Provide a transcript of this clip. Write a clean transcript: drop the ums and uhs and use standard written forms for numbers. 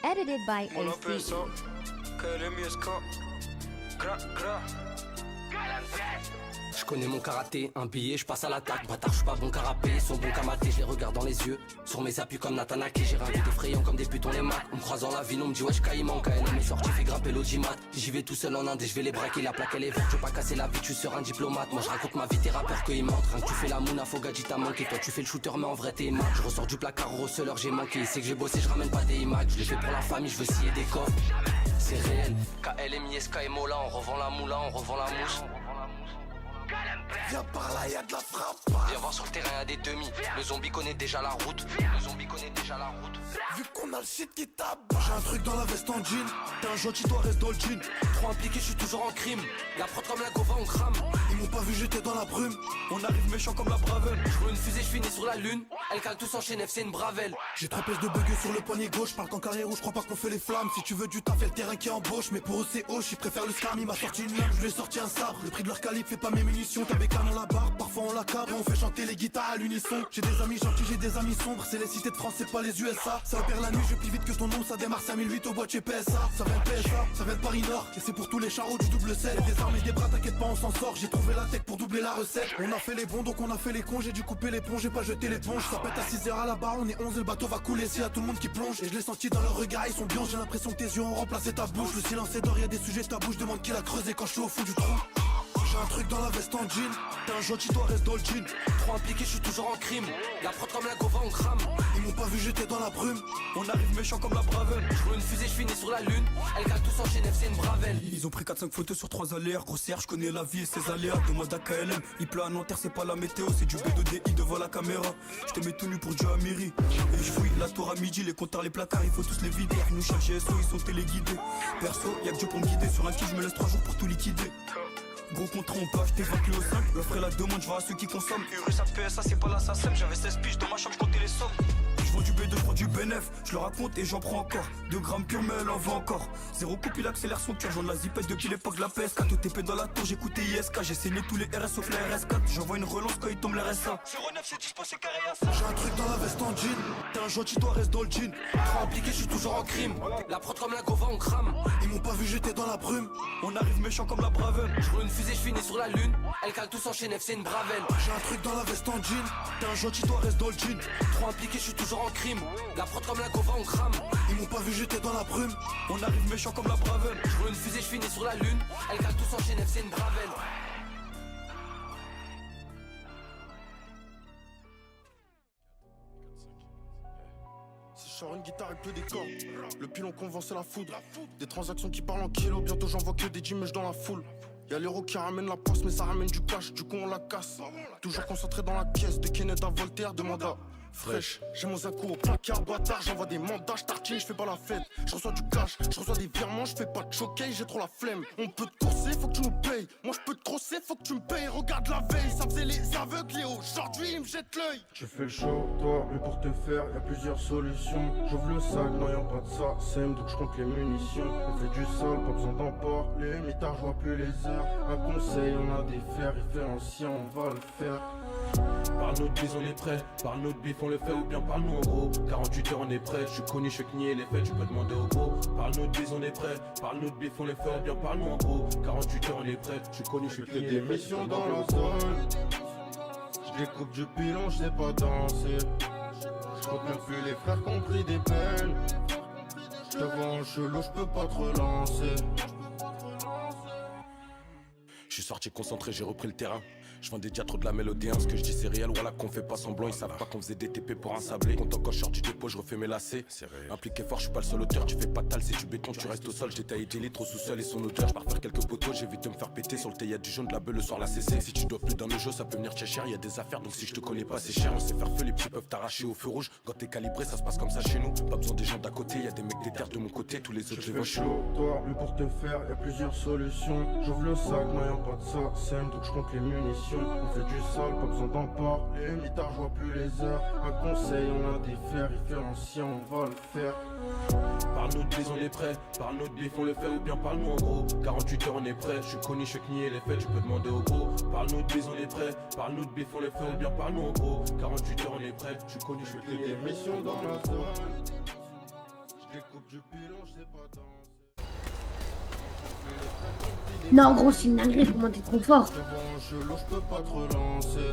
Edited by On appelle AC. ça KLMISK. Gra, gra. Je connais mon karaté, un billet, je passe à l'attaque. Bâtard, je suis pas bon carapé, ils sont bons kamaté, je les regarde dans les yeux. Sur mes appuis comme Natanaki, j'ai ringué effrayant comme des putes, on les mate. On me croise dans la ville, on me dit wesh Caïman, KLM est sorti, fait grimper l'audimat. J'y vais tout seul en Inde et je vais les braquer, la plaque elle est verte, je veux pas casser la vie, tu seras un diplomate. Moi je raconte ma vie, t'es rappeur que ils mentent. Rien que tu fais la mouna, faut gadget t'as manqué. Toi tu fais le shooter, mais en vrai t'es mat. Je ressors du placard au receleur, j'ai manqué. C'est que j'ai bossé, je ramène pas des images. Je l'ai fait pour la famille, je veux scier des coffres. C'est réel, KLM, ISK et Mola, on revend la moula, on revend la mouche. Viens par là, y'a de la frappe. Viens voir sur le terrain, y'a des demi. Le zombie connaît déjà la route. Le zombie connaît déjà la route. Vu qu'on a le shit qui tabac. J'ai un truc dans la veste en jean. T'es un gentil, toi reste dans le jean. Trop impliqué, je suis toujours en crime. La prod comme la gova, on crame. Ils m'ont pas vu, j'étais dans la brume. On arrive méchant comme la Bravel. Je roule une fusée, je finis sur la lune. Elle cale tous en chaîne, c'est une bravelle. J'ai 3 pièces de bugueux sur le poignet gauche. Parle qu'en carrière où je crois pas qu'on fait les flammes. Si tu veux du taf, y'a le terrain qui embauche. Mais pour eux c'est hoche, ils préfèrent le scam. Il m'a sorti une lame, je lui ai sorti un sabre. Le prix de leur calibre fait pas mes munitions. T'avais canon la barre, parfois on la cabre. Et on fait chanter les guitares à l'unisson. J'ai des amis gentils, j'ai des amis sombres. C'est les cités de France, c'est pas les USA. Ça opère la nuit, je plus vite que ton nom. Ça démarre 5008 au boîte chez PSA. Ça vient de PSA, ça vient de Paris Nord. Et c'est pour tous les charros du double 7. Des armes et des bras, t'inquiète pas, on s'en sort. J'ai trouvé la tech pour doubler la recette. On a fait les bons, donc on a fait les cons. J'ai dû couper les ponts, j'ai pas jeté l'éponge. Ça pète à 6h à la barre, on est 11 et le bateau va couler. S'il y a tout le monde qui plonge. Et je l'ai senti dans leur regard, ils sont bien. J'ai l'impression que tes yeux ont remplacé ta bouche. Le silence est d'or, y'a des sujets, ta bouche demande qui l'a creusé quand je suis au fond du trou. J'ai un truc dans la veste en jean. T'es un gentil, toi reste dans le jean. Trop impliqué, je suis toujours en crime. La prod comme la gova, on crame. Ils m'ont pas vu, j'étais dans la brume. On arrive méchant comme la Bravel. Je roule une fusée, je finis sur la lune. Elle cale tous en chaîne, c'est une bravelle. Ils ont pris 4-5 photos sur 3 aléas. Grossière, je connais la vie et ses aléas. Demande à KLM, il pleut à Nanterre, c'est pas la météo. C'est du B2DI devant la caméra. Je te mets tout nu pour Dieu à mairie. Et je fouille la tour à midi, les compteurs, les placards, il faut tous les vider. Ils nous cherchent GSO, ils sont téléguidés. Perso, y'a que Dieu pour me guider. Sur un kill, je me laisse 3 jours pour tout liquider. Gros contrat, on peut acheter 20 kilos 5. L'offre et la demande, je vois à ceux qui consomment. Urus à PSA, c'est pas l'assassin. J'avais 16 piges dans ma chambre, je comptais les sommes. Je vends du B2, je prends du BNF. Je le raconte et j'en prends encore. 2 grammes pur, mais elle en vend encore. 0 coupe, il accélère son cœur. J'en la zipette depuis l'époque de la PS4. OTP dans la tour, j'écoutais ISK. J'ai saigné tous les RS sauf la RS4. J'envoie une relance quand il tombe les RSA. 09, c'est dispo, c'est carré à ça. J'ai un truc dans la veste en jean. T'es un gentil, toi reste dans le jean. Trop impliqué, je suis toujours en crime. La prod comme la gova, on crame. Ils m'ont pas vu, j'étais dans la brume. On arrive méchant comme la Bravel. Je roule une fusée, je finis sur la lune. Elle cale tous en chaîne, c'est une bravelle. J'ai un truc dans la veste en jean. T'es un gentil, toi reste dans le jean. Trop impliqué, je suis toujours en crime. La prod comme la gova, on crame. Ils m'ont pas vu, j'étais dans la brume. On arrive méchant comme la Bravel. Je roule une fusée, je finis sur la lune. Elle cale tous en chaîne, c'est une bravelle. Si je sors une guitare et pleut des cordes, le pilon convainc c'est la foudre. Des transactions qui parlent en kilos, bientôt j'en vois que des images dans la foule. Y'a l'héros qui ramène la poste mais ça ramène du cash, du coup on la casse. Toujours concentré dans la caisse, de Kenneth à Voltaire, demande à fraîche. J'ai mon zinco au placard, bâtard, j'envoie des mandats, j'tartine, j'fais pas la fête. J'reçois du cash, j'reçois des virements, j'fais pas de choquer, j'ai trop la flemme. On peut te courser, faut que tu nous payes. Moi j'peux te crosser, faut que tu me payes. Regarde la veille, ça faisait les aveugles et aujourd'hui ils me jettent l'œil. Tu fais le show, toi, mais pour te faire, y a plusieurs solutions. J'ouvre le sac, non y'a pas de ça, sème, donc je compte les munitions. On fait du sale, pas besoin d'en parler, mitard, je vois plus les heures. Un conseil, on a des fers, il fait ancien, on va le faire. Par notre bise on est prêt, par notre bif on le fait ou bien par nous en gros. 48 heures on est prêt, je suis connu, je sais que nier les faits, tu peux demander au gros. Par notre bise on est prêt, par notre bif on le fait ou bien par nous en gros. 48 heures on est prêt, je suis connu, je sais que nier Des les faits, missions dans la zone. Je découpe du pilon, je sais pas danser. Je compte même plus les frères qui ont pris des peines. Je te vois en chelou, je peux pas te relancer. Je suis sorti concentré, j'ai repris le terrain. Je vendais déjà trop de la mélodie, hein. Ce que je dis c'est réel, voilà qu'on fait pas semblant. Ils savent pas qu'on faisait des TP pour un sablé. Content quand je sors du dépôt, je refais mes lacets. Impliqué fort, je suis pas le seul auteur. Tu fais pas tal, c'est du béton, tu restes au sol. J'ai taillé des litres au sous-sol et son odeur. Je pars faire quelques poteaux, j'évite de me faire péter. Sur le thé, y'a du jaune, de la beuh, le soir la CC. Si tu dois plus dans nos jeux, ça peut venir très cher. Y'a des affaires, donc si je te connais pas, c'est cher. On sait faire feu, les petits peuvent t'arracher au feu rouge. Quand t'es calibré, ça se passe comme ça chez nous. Pas besoin des gens d'à côté, y'a des mecs des terres de mon côté. Tous les autres, je les Je vois fais chez chaud, toi, mais pour te faire, y a plusieurs solutions. J'ouvre le sac, non y'a pas de ça, sème, donc je compte les munitions. On fait du sale, pas besoin d'en parler, mitard, je vois plus les heures. Un conseil, on a des fers, il fait ancien, on va le faire. Par notre bise on est prêt, par notre bif on le fait ou bien par nous en gros. 48 heures on est prêt, je suis connu, je sais que nier les faits, tu peux demander au gros. Par notre bise on est prêt, par notre bif on le fait ou bien par nous en gros. 48 heures on est prêt, je suis connu, je sais que nier les Des faits. missions dans la zone. Je découpe Du pilon, je sais pas danser. Non, gros, c'est une dinguerie, comment t'es trop fort. Devant un gelot, je peux pas te relancer.